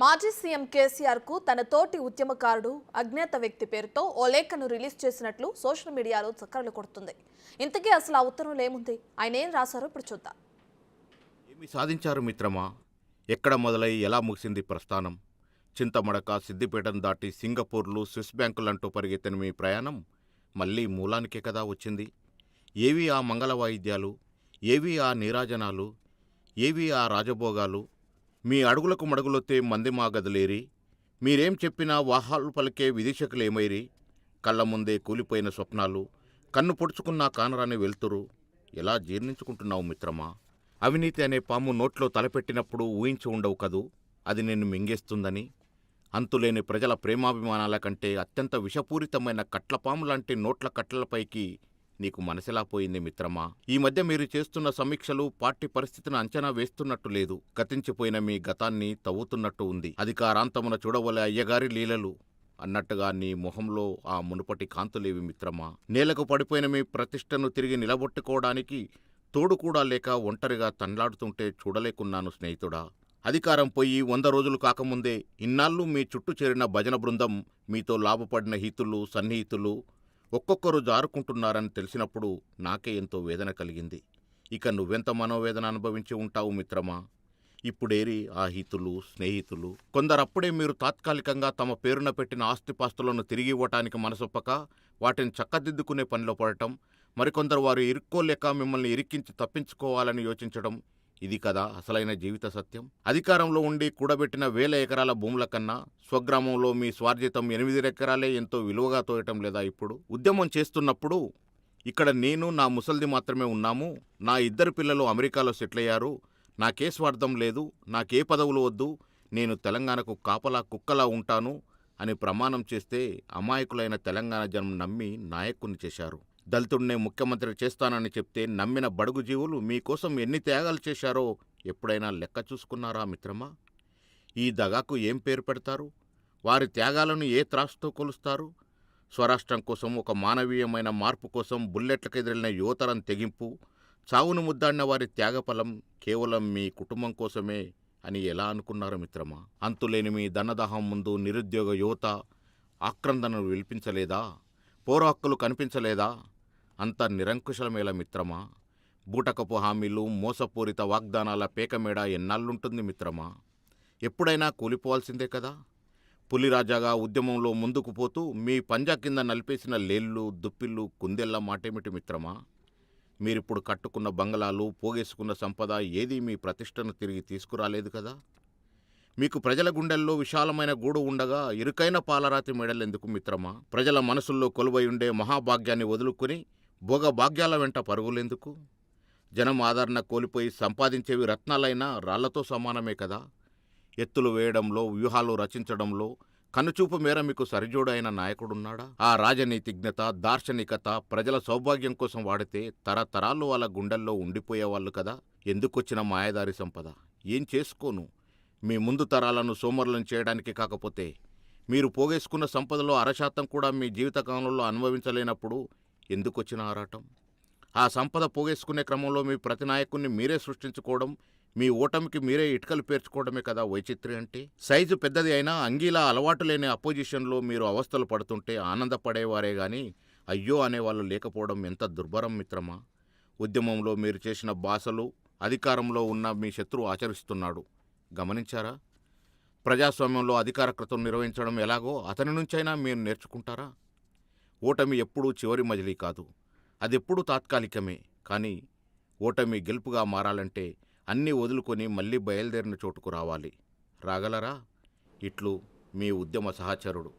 మాజీ సీఎం కేసీఆర్ కు తన తోటి ఉద్యమకారుడు అజ్ఞాత వ్యక్తి పేరుతో ఓ లేఖను రిలీజ్ చేసినట్లు సోషల్ మీడియాలో చక్కర్లు కొడుతుంది. ఇంతకీ అసలు ఆ ఉత్తరంలో ఏముంది, ఆయన ఏం రాశారో ఇప్పుడు చూద్దాం. ఏమి సాధించారు మిత్రమా? ఎక్కడ మొదలై ఎలా ముగిసింది ప్రస్థానం? చింతమడక, సిద్దిపేటను దాటి సింగపూర్లు, స్విస్ బ్యాంకులంటూ పరిగెత్తిన మీ ప్రయాణం మళ్లీ మూలానికే కదా వచ్చింది. ఏవి ఆ మంగళ వాయిద్యాలు, ఏవి ఆ నీరాజనాలు, ఏవి ఆ రాజభోగాలు? మీ అడుగులకు మడుగులొత్తే మంది మా గదులేరి, మీరేం చెప్పినా వాహాలు పలికే విదేశకులేమైరి, కళ్ల ముందే కూలిపోయిన స్వప్నాలు, కన్ను పొడుచుకున్నా కానరాని వెళ్తురు. ఎలా జీర్ణించుకుంటున్నావు మిత్రమా? అవినీతి అనే పాము నోట్లో తలపెట్టినప్పుడు ఊహించి ఉండవు కదూ అది నిన్ను మింగేస్తుందని. అంతులేని ప్రజల ప్రేమాభిమానాల కంటే అత్యంత విషపూరితమైన కట్లపాములాంటి నోట్ల కట్టలపైకి నీకు మనసెలా పోయింది మిత్రమా? ఈ మధ్య మీరు చేస్తున్న సమీక్షలు పార్టీ పరిస్థితిని అంచనా వేస్తున్నట్టు లేదు. గతించిపోయిన మీ గతాన్ని తవ్వుతున్నట్టు ఉంది. అధికారాంతమున చూడవలే అయ్యగారి లీలలు అన్నట్టుగా నీ మొహంలో ఆ మునుపటి కాంతులేవి మిత్రమా? నేలకు పడిపోయిన మీ ప్రతిష్టను తిరిగి నిలబొట్టుకోవడానికి తోడు కూడా లేక ఒంటరిగా తండ్లాడుతుంటే చూడలేకున్నాను స్నేహితుడా. అధికారం పోయి 100 రోజులు కాకముందే ఇన్నాళ్ళు మీ చుట్టూ చేరిన భజన బృందం, మీతో లాభపడిన హితులు, సన్నిహితులు ఒక్కొక్కరు జారుకుంటున్నారని తెలిసినప్పుడు నాకే ఎంతో వేదన కలిగింది. ఇక నువ్వెంత మనోవేదన అనుభవించి ఉంటావు మిత్రమా? ఇప్పుడేరి ఆ హితులు, స్నేహితులు? కొందరప్పుడే మీరు తాత్కాలికంగా తమ పేరున పెట్టిన ఆస్తిపాస్తులను తిరిగి ఇవ్వటానికి మనసొప్పక వాటిని చక్కదిద్దుకునే పనిలో పడటం, మరికొందరు వారు ఇరుక్కోలేక మిమ్మల్ని ఇరికించి తప్పించుకోవాలని యోచించడం, ఇది కదా అసలైన జీవిత సత్యం. అధికారంలో ఉండి కూడబెట్టిన 1000 ఎకరాల భూముల కన్నా స్వగ్రామంలో మీ స్వార్జితం 8 ఎకరాలే ఎంతో విలువగా తోయటం లేదా? ఇప్పుడు ఉద్యమం చేస్తున్నప్పుడు ఇక్కడ నేను, నా ముసల్ది మాత్రమే ఉన్నాము, నా 2 పిల్లలు అమెరికాలో సెటిల్ అయ్యారు, నాకే స్వార్థం లేదు, నాకే పదవులు వద్దు, నేను తెలంగాణకు కాపలా కుక్కలా ఉంటాను అని ప్రమాణం చేస్తే అమాయకులైన తెలంగాణ జనం నమ్మి నాయకుని చేశారు. దళితుడినే ముఖ్యమంత్రి చేస్తానని చెప్తే నమ్మిన బడుగు జీవులు మీకోసం ఎన్ని త్యాగాలు చేశారో ఎప్పుడైనా లెక్క చూసుకున్నారా మిత్రమా? ఈ దగాకు ఏం పేరు పెడతారు? వారి త్యాగాలను ఏ త్రాసుతో కొలుస్తారు? స్వరాష్ట్రం కోసం, ఒక మానవీయమైన మార్పు కోసం బుల్లెట్లకెదిరిన యువతరం తెగింపు, చావును ముద్దాడిన వారి త్యాగఫలం కేవలం మీ కుటుంబం కోసమే అని ఎలా అనుకున్నారు మిత్రమా? అంతులేని మీ ధనదాహం ముందు నిరుద్యోగ యువత ఆక్రందనలు విలిపించలేదా? పౌర హక్కులు కనిపించలేదా? అంత నిరంకుశలమేలా మిత్రమా? బూటకపు హామీలు, మోసపూరిత వాగ్దానాల పేకమేడ ఎన్నాళ్ళుంటుంది మిత్రమా? ఎప్పుడైనా కూలిపోవాల్సిందే కదా. పులిరాజాగా ఉద్యమంలో ముందుకు పోతూ మీ పంజా కింద నలిపేసిన లేళ్ళు, దుప్పిళ్ళు, కుందెళ్ల మాటేమిటి మిత్రమా? మీరిప్పుడు కట్టుకున్న బంగళాలు, పోగేసుకున్న సంపద ఏదీ మీ ప్రతిష్టను తిరిగి తీసుకురాలేదు కదా. మీకు ప్రజల గుండెల్లో విశాలమైన గూడు ఉండగా ఇరుకైన పాలరాతి మెడలెందుకు మిత్రమా? ప్రజల మనసుల్లో కొలువై ఉండే మహాభాగ్యాన్ని వదులుకొని భోగభాగ్యాల వెంట పరుగులెందుకు? జనం ఆదరణ కోల్పోయి సంపాదించేవి రత్నాలైనా రాళ్లతో సమానమే కదా. ఎత్తులు వేయడంలో, వ్యూహాలు రచించడంలో కనుచూపు మేర మీకు సరిజోడైన నాయకుడున్నాడా? ఆ రాజనీతిజ్ఞత, దార్శనికత ప్రజల సౌభాగ్యం కోసం వాడితే తరతరాలు వాళ్ళ గుండెల్లో ఉండిపోయేవాళ్ళు కదా. ఎందుకొచ్చిన మాయదారి సంపద? ఏం చేసుకోను? మీ ముందు తరాలను సోమరులను చేయడానికి కాకపోతే మీరు పోగేసుకున్న సంపదలో 1% కూడా మీ జీవితకాలంలో అనుభవించలేనప్పుడు ఎందుకొచ్చిన ఆరాటం? ఆ సంపద పోగేసుకునే క్రమంలో మీ ప్రతి నాయకుణ్ణి మీరే సృష్టించుకోవడం, మీ ఓటమికి మీరే ఇటుకలు పేర్చుకోవడమే కదా వైచిత్రి అంటే. సైజు పెద్దది అయినా అంగీలా అలవాటు లేని అపోజిషన్లో మీరు అవస్థలు పడుతుంటే ఆనందపడేవారే గాని అయ్యో అనేవాళ్ళు లేకపోవడం ఎంత దుర్భరం మిత్రమా? ఉద్యమంలో మీరు చేసిన భాషలు అధికారంలో ఉన్న మీ శత్రువు ఆచరిస్తున్నాడు. గమనించారా? ప్రజాస్వామ్యంలో అధికారకృతం నిర్వహించడం ఎలాగో అతని నుంచైనా మీరు నేర్చుకుంటారా? ఓటమి ఎప్పుడూ చివరి మజిలీ కాదు, అదెప్పుడూ తాత్కాలికమే. కానీ ఓటమి గెలుపుగా మారాలంటే అన్నీ వదులుకొని మళ్ళీ బయలుదేరిన చోటుకు రావాలి. రాగలరా? ఇట్లు మీ ఉద్యమ సహచరుడు.